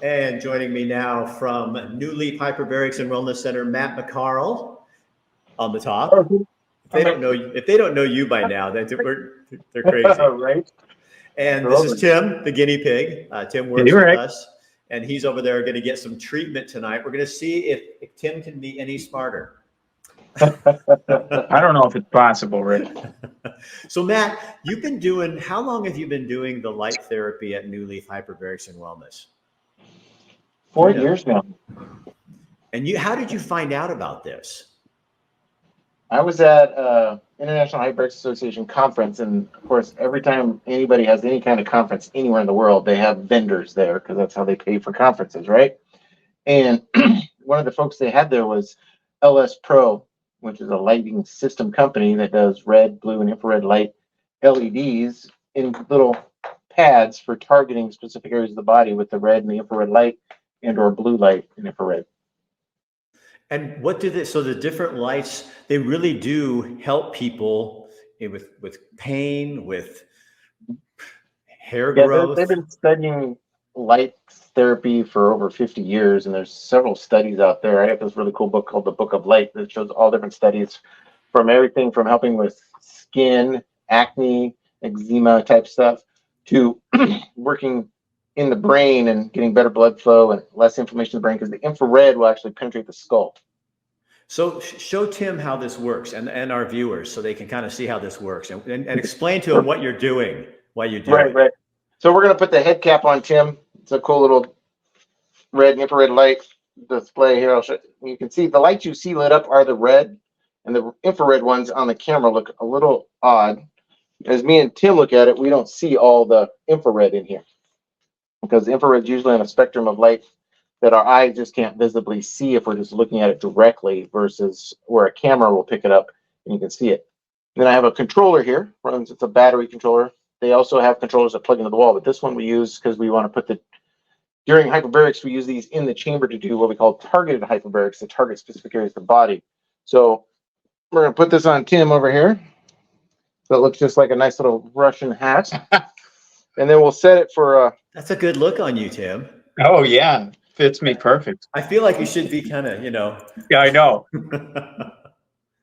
And joining me now from New Leaf Hyperbarics and Wellness Center, Matt McCarl on the top. If they don't know you by now, they're crazy. Right. And this is Tim, the guinea pig. Tim works with us, and he's over there going to get some treatment tonight. We're going to see if Tim can be any smarter. I don't know if it's possible, Rick. So Matt, how long have you been doing the light therapy at New Leaf Hyperbarics and Wellness? 4 years now. And how did you find out about this? I was at International Hyperbaric Association conference, and of course, every time anybody has any kind of conference anywhere in the world, they have vendors there because that's how they pay for conferences, right? And one of the folks they had there was LS Pro, which is a lighting system company that does red, blue, and infrared light LEDs in little pads for targeting specific areas of the body with the red and the infrared light and/or blue light and infrared. And what do so the different lights, they really do help people with pain, with hair growth? They've been studying light therapy for over 50 years, and there's several studies out there. I have this really cool book called The Book of Light that shows all different studies from everything from helping with skin, acne, eczema type stuff to working in the brain and getting better blood flow and less inflammation in the brain, because the infrared will actually penetrate the skull. So show Tim how this works and our viewers so they can kind of see how this works and explain to them what you're doing, why you do it. Right. So we're going to put the head cap on Tim. It's a cool little red and infrared light display here. I'll show you. You can see the lights you see lit up are the red, and the infrared ones on the camera look a little odd. As me and Tim look at it, we don't see all the infrared in here, because the infrared is usually on a spectrum of light that our eyes just can't visibly see if we're just looking at it directly, versus where a camera will pick it up and you can see it. And then I have a controller here. It's a battery controller. They also have controllers that plug into the wall, but this one we use because we want to put during hyperbarics, we use these in the chamber to do what we call targeted hyperbarics to target specific areas of the body. So we're going to put this on Tim over here. So it looks just like a nice little Russian hat. And then we'll set it for That's a good look on you, Tim. Oh yeah, fits me perfect. I feel like you should be kind of, Yeah, I know.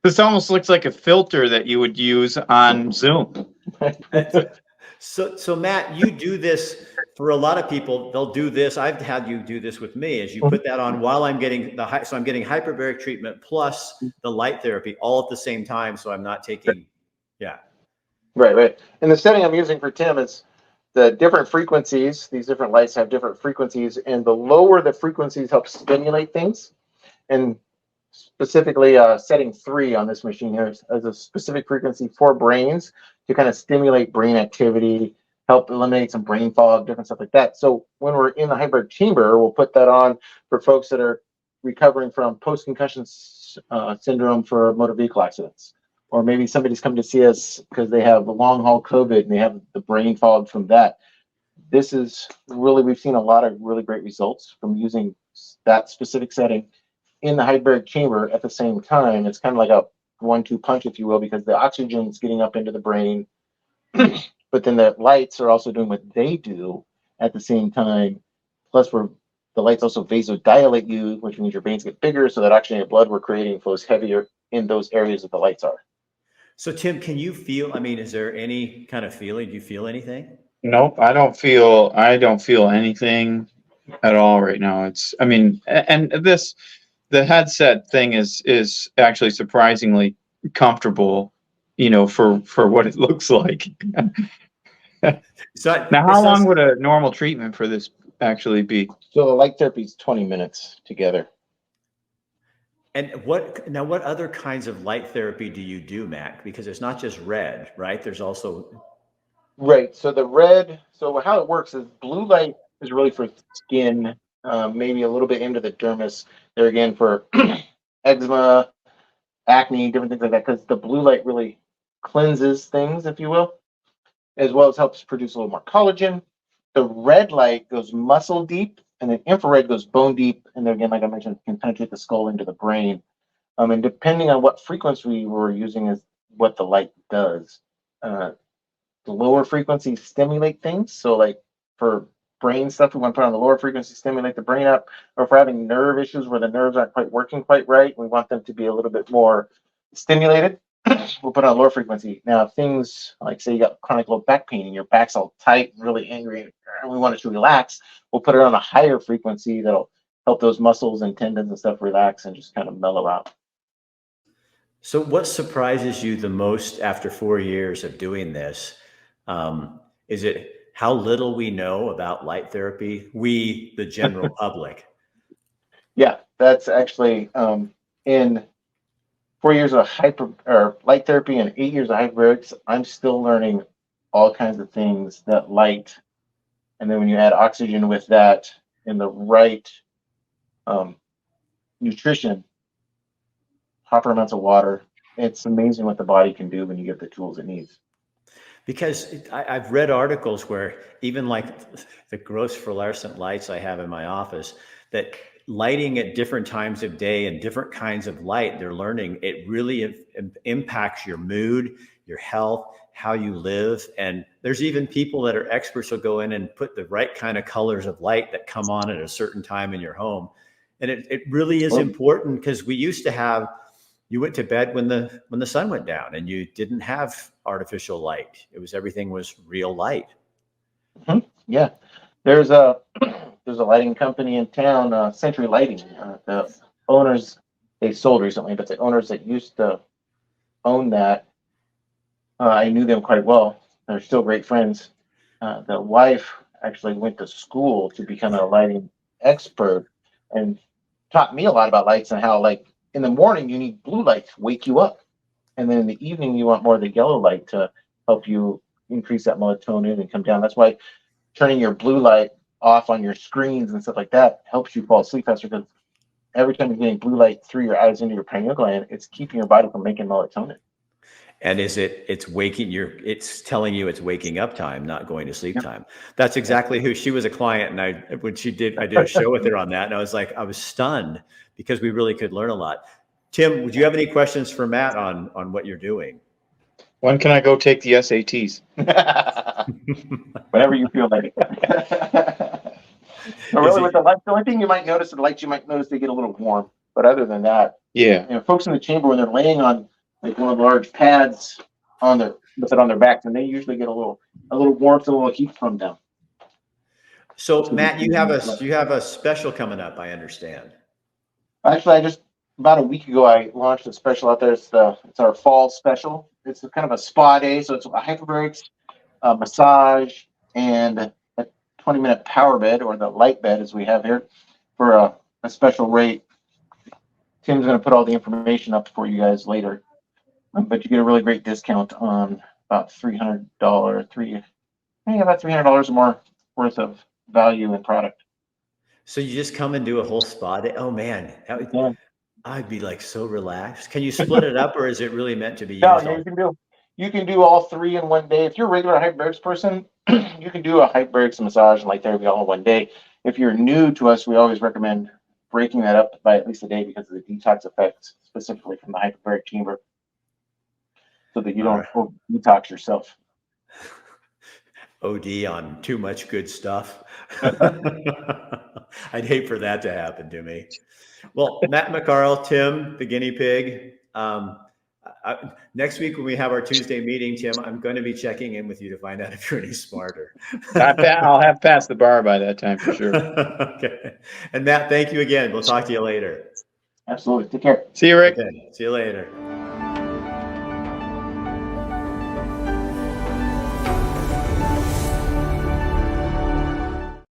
This almost looks like a filter that you would use on Zoom. So Matt, you do this for a lot of people. They'll do this. I've had you do this with me, as you put that on while I'm getting so I'm getting hyperbaric treatment plus the light therapy all at the same time. So I'm not taking, Right. And the setting I'm using for Tim is the different frequencies. These different lights have different frequencies, and the lower the frequencies help stimulate things. And specifically setting 3 on this machine here as a specific frequency for brains to kind of stimulate brain activity, help eliminate some brain fog, different stuff like that. So when we're in the hyperbaric chamber, we'll put that on for folks that are recovering from post-concussion syndrome for motor vehicle accidents. Or maybe somebody's come to see us because they have a long haul COVID and they have the brain fog from that. This is really, we've seen a lot of really great results from using that specific setting in the hyperbaric chamber at the same time. It's kind of like a 1-2 punch, if you will, because the oxygen is getting up into the brain, but then the lights are also doing what they do at the same time. Plus, the lights also vasodilate you, which means your veins get bigger, so that oxygenated blood we're creating flows heavier in those areas that the lights are. So Tim, can you feel? I mean, is there any kind of feeling? Do you feel anything? Nope, I don't feel anything at all right now. The headset thing is actually surprisingly comfortable, for what it looks like. Now, how long would a normal treatment for this actually be? So the light therapy is 20 minutes together. And what other kinds of light therapy do you do, Mac? Because it's not just red, right? There's also... Right. So the red, so how it works is blue light is really for skin, maybe a little bit into the dermis. There again for eczema, acne, different things like that, because the blue light really cleanses things, if you will, as well as helps produce a little more collagen. The red light goes muscle deep, and the infrared goes bone deep. And then again, like I mentioned, can penetrate the skull into the brain. And depending on what frequency we're using is what the light does. The lower frequencies stimulate things. So like for brain stuff, we want to put on the lower frequency, stimulate the brain up. Or if we're having nerve issues where the nerves aren't quite working quite right, we want them to be a little bit more stimulated, we'll put on lower frequency. Now, if things like, say you got chronic low back pain and your back's all tight and really angry and we want it to relax, we'll put it on a higher frequency that'll help those muscles and tendons and stuff relax and just kind of mellow out. So what surprises you the most after 4 years of doing this? Is it how little we know about light therapy? We, the general public. Yeah, that's actually in 4 years of light therapy and 8 years of hyperbarics, I'm still learning all kinds of things that light. And then when you add oxygen with that in the right nutrition, proper amounts of water, it's amazing what the body can do when you get the tools it needs. Because I've read articles where even like the gross fluorescent lights I have in my office, that lighting at different times of day and different kinds of light, they're learning it really impacts your mood, your health, how you live. And there's even people that are experts will go in and put the right kind of colors of light that come on at a certain time in your home. And it really is important, because we used to have, you went to bed when the sun went down and you didn't have artificial light. Everything was real light. Mm-hmm. Yeah. There's a lighting company in town, Century Lighting. The owners, they sold recently, but the owners that used to own that, I knew them quite well. They're still great friends. The wife actually went to school to become a lighting expert and taught me a lot about lights and how, like, in the morning you need blue light to wake you up, and then in the evening you want more of the yellow light to help you increase that melatonin and come down. That's why turning your blue light off on your screens and stuff like that helps you fall asleep faster, because every time you're getting blue light through your eyes into your pineal gland, it's keeping your body from making melatonin. And it's telling you it's waking up time, not going to sleep time. That's exactly who she was, a client. And I did a show with her on that. And I was stunned, because we really could learn a lot. Tim, would you have any questions for Matt on what you're doing? When can I go take the SATs? Whenever you feel like it. So really, with the light, the only thing you might notice, they get a little warm. But other than that, yeah, folks in the chamber, when they're laying on like one of the large pads with it on their backs, and they usually get a little warmth, a little heat from them. So Matt, you have a special coming up, I understand. Actually, about a week ago, I launched a special out there. It's our fall special. It's kind of a spa day, so it's a hyperbarics, massage, and a 20-minute power bed, or the light bed as we have here, for a special rate. Tim's going to put all the information up for you guys later, but you get a really great discount on about $300 or more worth of value and product. So you just come and do a whole spa day? Oh man, I'd be like so relaxed. Can you split it up, or is it really meant to be used? No, you can do all three in one day. If you're a regular hyperbarics person, you can do a hyperbarics, massage, and light therapy all in one day. If you're new to us, we always recommend breaking that up by at least a day, because of the detox effects, specifically from the hyperbaric chamber, so that you don't detox yourself. OD on too much good stuff. I'd hate for that to happen to me. Well, Matt McCarl, Tim, the guinea pig. Next week when we have our Tuesday meeting, Tim, I'm going to be checking in with you to find out if you're any smarter. I'll have passed the bar by that time for sure. Okay. And Matt, thank you again. We'll talk to you later. Absolutely. Take care. See you, Rick. Okay. See you later.